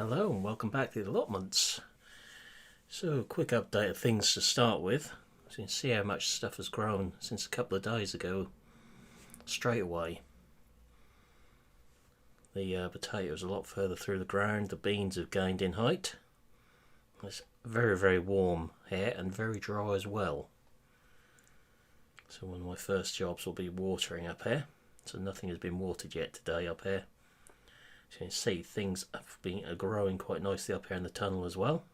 Hello and welcome back to the allotments. So, quick update of things to start with. So you can see how much stuff has grown since a couple of days ago. Straight away. The potatoes are a lot further through the ground. The beans have gained in height. It's very warm here and very dry as well. So one of my first jobs will be watering up here. So nothing has been watered yet today up here. So you can see things have been growing quite nicely up here in the tunnel as well.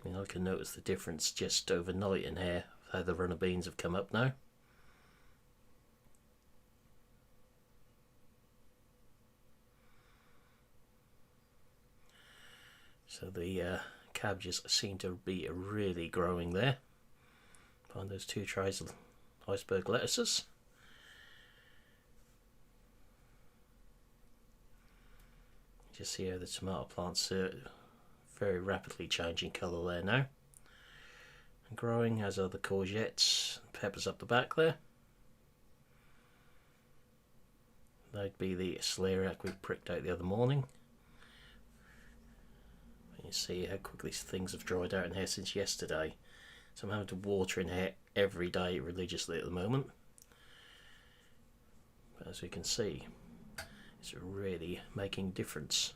I can notice the difference just overnight in here, how the runner beans have come up now. So the cabbages seem to be really growing there. Find those two trays of iceberg lettuces. Just see how the tomato plants are very rapidly changing colour there now. And growing, as are the courgettes, peppers up the back there. That'd be the celeriac we pricked out the other morning. You see how quickly things have dried out in here since yesterday. So I'm having to water in here every day religiously at the moment. But as we can see, it's really making a difference.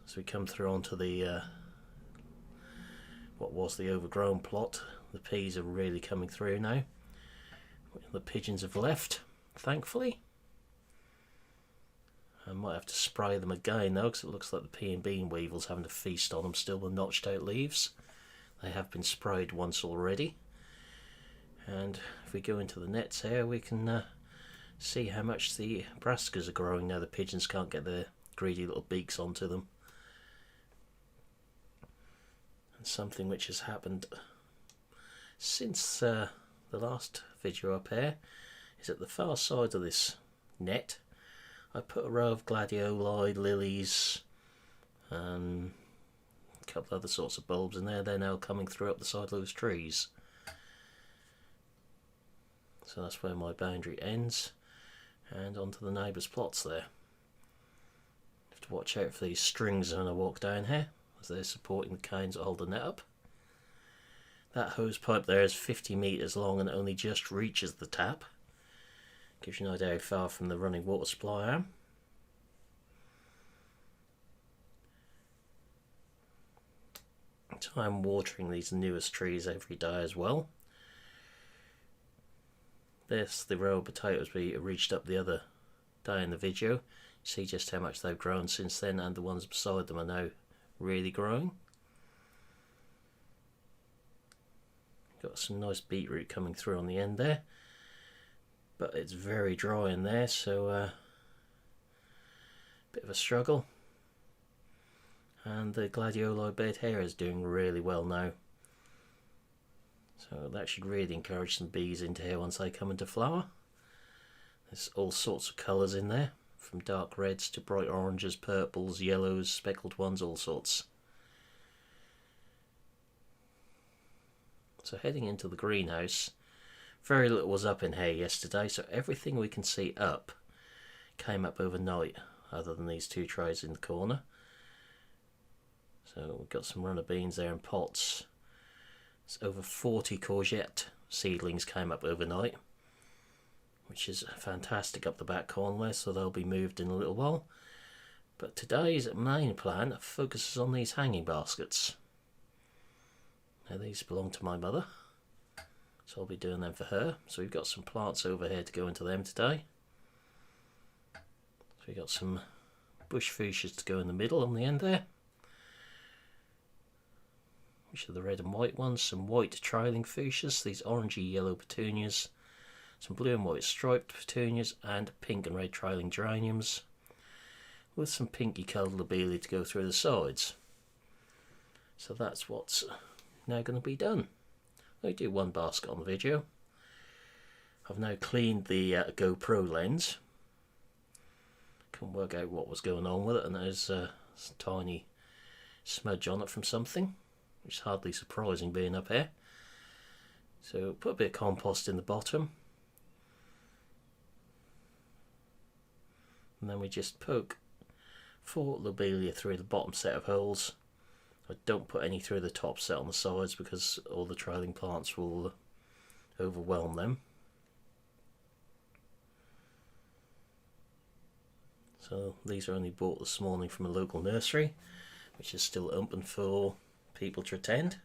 As we come through onto the what was the overgrown plot, the peas are really coming through now. The pigeons have left, thankfully. I might have to spray them again though, because it looks like the pea and bean weevil's having to feast on them still with notched out leaves. They have been sprayed once already. And if we go into the nets here, we can see how much the brassicas are growing now. The pigeons can't get their greedy little beaks onto them. And something which has happened since the last video up here is at the far side of this net I put a row of gladioli, lilies, and a couple other sorts of bulbs in there. They're now coming through up the side of those trees. So that's where my boundary ends, and onto the neighbours' plots there. Have to watch out for these strings when I walk down here, as they're supporting the canes that hold the net up. That hose pipe there is 50 metres long and only just reaches the tap. Gives you an idea how far from the running water supply I am. So I'm watering these newest trees every day as well. There's the row of potatoes we reached up the other day in the video. See just how much they've grown since then, and the ones beside them are now really growing. Got some nice beetroot coming through on the end there. But it's very dry in there, so bit of a struggle. And the gladioli bed here is doing really well now. So that should really encourage some bees into here once they come into flower. There's all sorts of colours in there, from dark reds to bright oranges, purples, yellows, speckled ones, all sorts. So heading into the greenhouse, very little was up in here yesterday, so everything we can see up came up overnight, other than these two trays in the corner. So we've got some runner beans there in pots. It's over 40 courgette seedlings came up overnight, which is fantastic up the back corner there, so they'll be moved in a little while. But today's main plan focuses on these hanging baskets. Now these belong to my mother, so I'll be doing them for her. So we've got some plants over here to go into them today. So we've got some bush fuchsias to go in the middle on the end there, which are the red and white ones. Some white trailing fuchsias, these orangey yellow petunias, some blue and white striped petunias, and pink and red trailing geraniums, with some pinky coloured lobelia to go through the sides. So that's what's now going to be done. I do one basket on the video. I've now cleaned the GoPro lens. Couldn't work out what was going on with it, and there's a tiny smudge on it from something, which is hardly surprising being up here. So put a bit of compost in the bottom, and then we just poke 4 lobelia through the bottom set of holes. I don't put any through the top set on the sides because all the trailing plants will overwhelm them. So these are only bought this morning from a local nursery, which is still open for people to attend,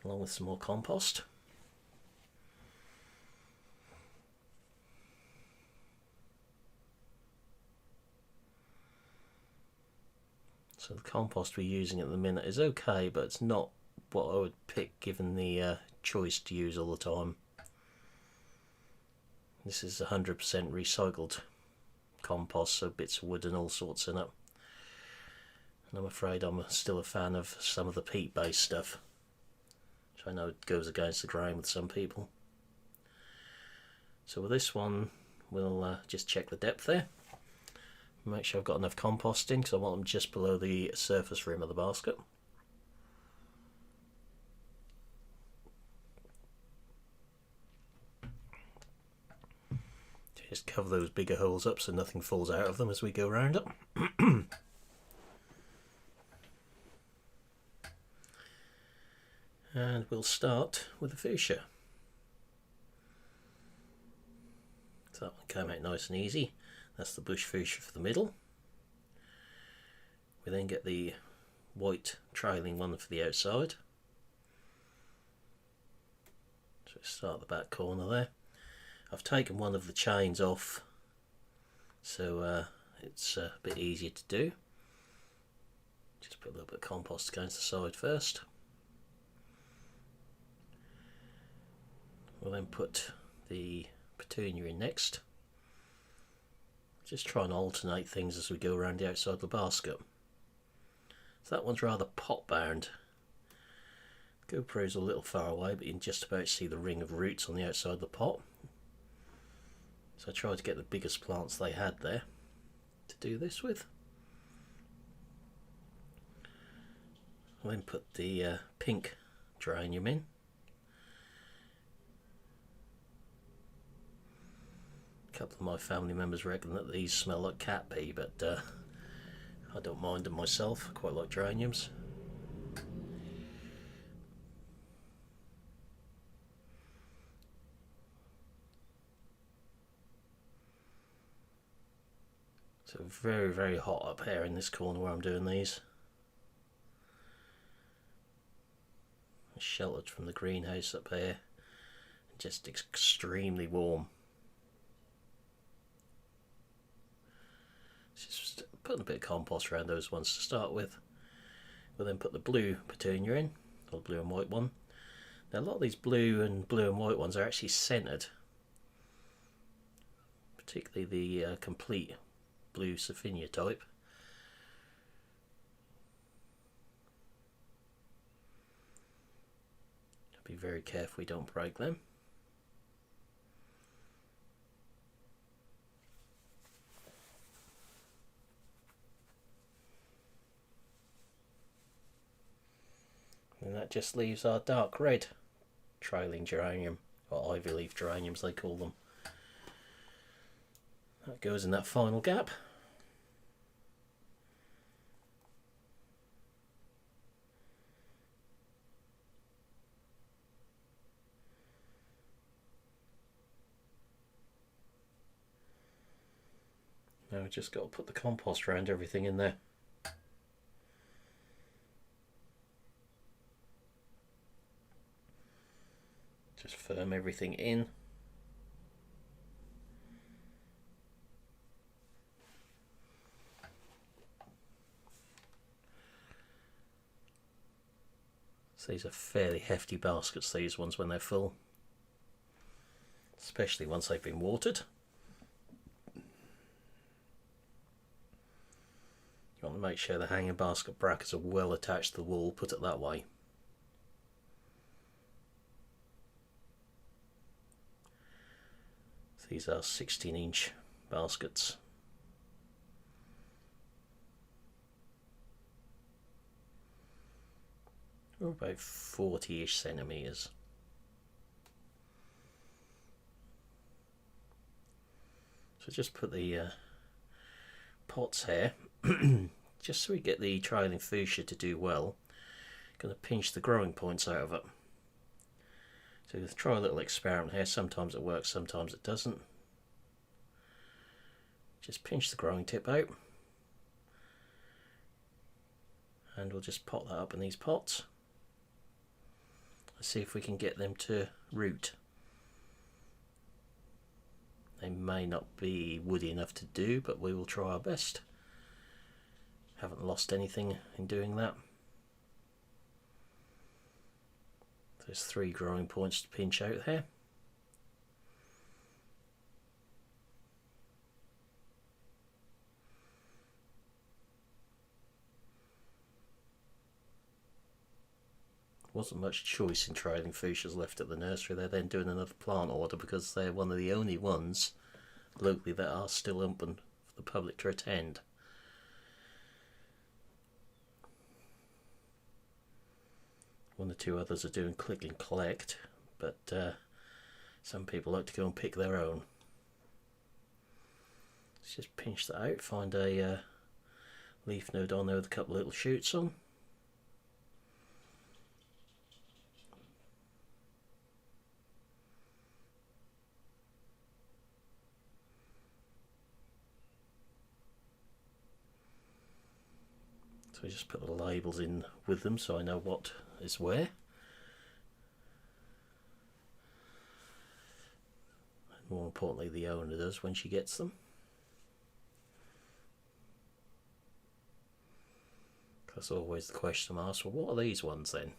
along with some more compost. So the compost we're using at the minute is okay, but it's not what I would pick given the choice to use all the time. This is 100% recycled compost, so bits of wood and all sorts in it. And I'm afraid I'm still a fan of some of the peat based stuff, which I know goes against the grain with some people. So with this one we'll just check the depth there. Make sure I've got enough compost in because I want them just below the surface rim of the basket. Just cover those bigger holes up so nothing falls out of them as we go around it. And we'll start with the fuchsia. So that one came out nice and easy. That's the bush fuchsia for the middle. We then get the white trailing one for the outside. So start the back corner there. I've taken one of the chains off, so it's a bit easier to do. Just put a little bit of compost against the side first. We'll then put the Petunia in next. Just try and alternate things as we go around the outside of the basket. So that one's rather pot bound. GoPro's a little far away, but you can just about see the ring of roots on the outside of the pot. So I tried to get the biggest plants they had there to do this with. I'll then put the pink geranium in. A couple of my family members reckon that these smell like cat pee, but I don't mind them myself. I quite like geraniums. So very, very hot up here in this corner where I'm doing these. Sheltered from the greenhouse up here. Just extremely warm. Just putting a bit of compost around those ones to start with. We'll then put the blue Petunia in, or the blue and white one. Now a lot of these blue and white ones are actually centered, particularly the complete blue Saphinia type. Be very careful we don't break them. And that just leaves our dark red trailing geranium, or ivy leaf geraniums they call them. That goes in that final gap. Now we've just got to put the compost around everything in there. Just firm everything in. So these are fairly hefty baskets, these ones, when they're full. Especially once they've been watered. You want to make sure the hanging basket brackets are well attached to the wall, put it that way. So these are 16-inch baskets. Or about 40-ish centimetres. So just put the pots here, just so we get the trailing fuchsia to do well. Going to pinch the growing points out of it. So let's try a little experiment here. Sometimes it works, sometimes it doesn't. Just pinch the growing tip out, and we'll just pot that up in these pots. Let's see if we can get them to root. They may not be woody enough to do, but we will try our best. Haven't lost anything in doing that. There's 3 growing points to pinch out here. Wasn't much choice in trailing fuchsias left at the nursery. They're then doing another plant order because they're one of the only ones locally that are still open for the public to attend. One or two others are doing click and collect, but some people like to go and pick their own. Let's just pinch that out, find a leaf node on there with a couple of little shoots on. So we just put the labels in with them so I know what is where. And more importantly, the owner does when she gets them. That's always the question I'm asked, well, what are these ones then?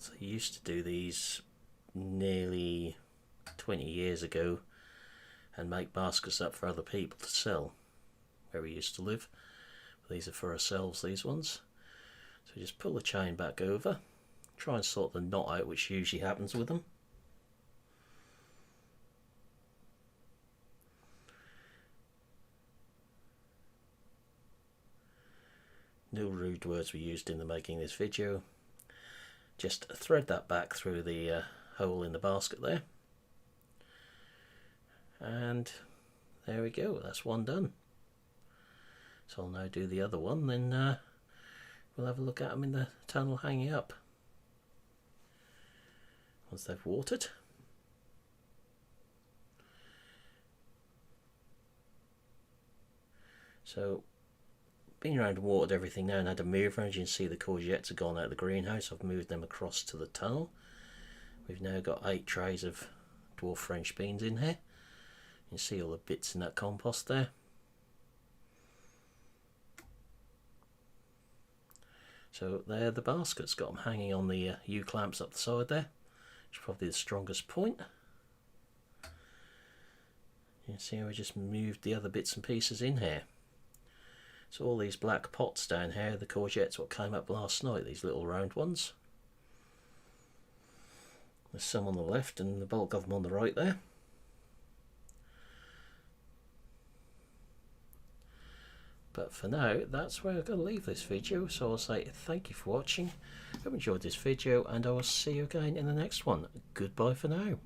So I used to do these nearly 20 years ago and make baskets up for other people to sell where we used to live. But these are for ourselves, these ones. So just pull the chain back over, try and sort the knot out, which usually happens with them. No rude words were used in the making of this video. Just thread that back through the hole in the basket there, and there we go, that's one done. So I'll now do the other one, then we'll have a look at them in the tunnel hanging up once they've watered. So been around and watered everything now and had a move around. You can see the courgettes have gone out of the greenhouse. I've moved them across to the tunnel. We've now got 8 trays of dwarf French beans in here. You can see all the bits in that compost there. So there the baskets, got them hanging on the U-clamps up the side there, which is probably the strongest point. You can see how we just moved the other bits and pieces in here. So all these black pots down here, the courgettes what came up last night, these little round ones. There's some on the left and the bulk of them on the right there. But for now, that's where I'm going to leave this video. So I'll say thank you for watching. I hope you enjoyed this video and I will see you again in the next one. Goodbye for now.